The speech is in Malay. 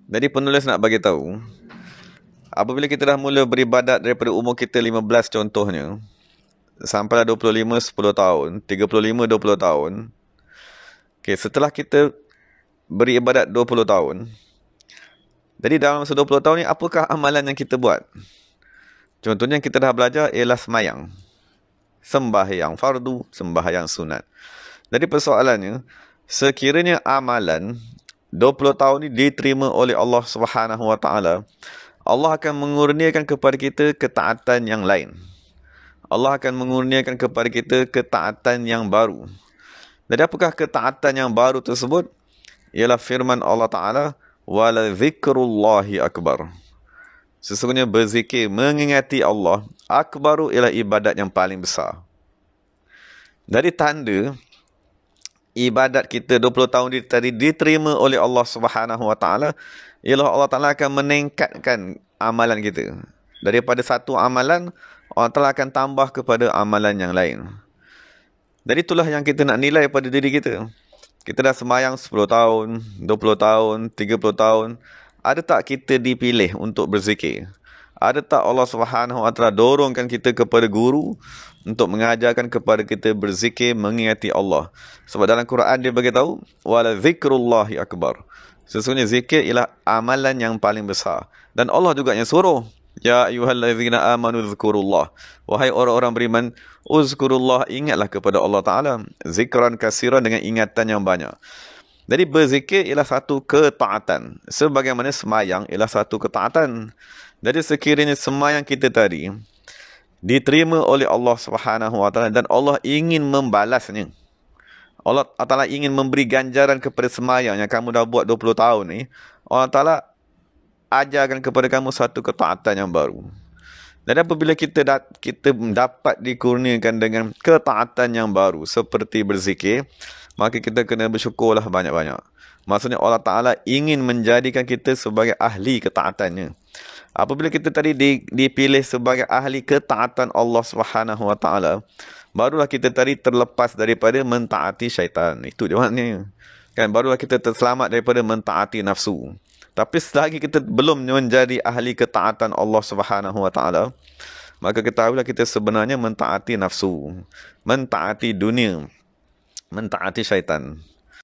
Jadi penulis nak bagi tahu, apabila kita dah mula beribadat daripada umur kita 15 contohnya, sampailah 25, 10 tahun, 35, 20 tahun. Okay, setelah kita beribadat 20 tahun, jadi dalam masa 20 tahun ni, apakah amalan yang kita buat? Contohnya yang kita dah belajar ialah semayang, sembahyang fardu, sembahyang sunat. Jadi persoalannya, sekiranya amalan 20 tahun ni diterima oleh Allah Subhanahu Wa Taala, Allah akan mengurniakan kepada kita ketaatan yang lain. Allah akan mengurniakan kepada kita ketaatan yang baru. Jadi apakah ketaatan yang baru tersebut? Ialah firman Allah Ta'ala, wala zikrullahi akbar. Sesungguhnya berzikir, mengingati Allah, akbaru ialah ibadat yang paling besar. Dari tanda ibadat kita 20 tahun tadi diterima oleh Allah Subhanahu Wa Taala, ialah Allah Ta'ala akan meningkatkan amalan kita. Daripada satu amalan, Allah Ta'ala akan tambah kepada amalan yang lain. Jadi itulah yang kita nak nilai pada diri kita. Kita dah semayang 10 tahun, 20 tahun, 30 tahun. Ada tak kita dipilih untuk berzikir? Ada tak Allah Subhanahu Wa Taala dorongkan kita kepada guru untuk mengajarkan kepada kita berzikir, mengingati Allah? Sebab dalam Quran dia bagi tahu, wala zikrullahi akbar. Sesungguhnya zikir ialah amalan yang paling besar. Dan Allah juga yang suruh, ya ayyuhallazina amanu zkurullah. Wahai orang-orang beriman, uzkurullah, ingatlah kepada Allah Ta'ala. Zikran kasiran, dengan ingatan yang banyak. Jadi berzikir ialah satu ketaatan. Sebagaimana semayang ialah satu ketaatan. Jadi sekiranya semayang kita tadi diterima oleh Allah Subhanahu Wa Taala dan Allah ingin membalasnya, Allah Ta'ala ingin memberi ganjaran kepada semayang yang kamu dah buat 20 tahun ni, Allah Ta'ala ajarkan kepada kamu satu ketaatan yang baru. Dan apabila kita dapat dikurniakan dengan ketaatan yang baru seperti berzikir, maka kita kena bersyukurlah banyak-banyak. Maksudnya Allah Ta'ala ingin menjadikan kita sebagai ahli ketaatannya. Apabila kita tadi dipilih sebagai ahli ketaatan Allah Subhanahu Wa Taala, barulah kita tadi terlepas daripada mentaati syaitan. Itu dia maknanya. Kan, barulah kita terselamat daripada mentaati nafsu. Tapi selagi kita belum menjadi ahli ketaatan Allah Subhanahu Wa Taala, maka ketahuilah kita sebenarnya mentaati nafsu, mentaati dunia, mentaati syaitan.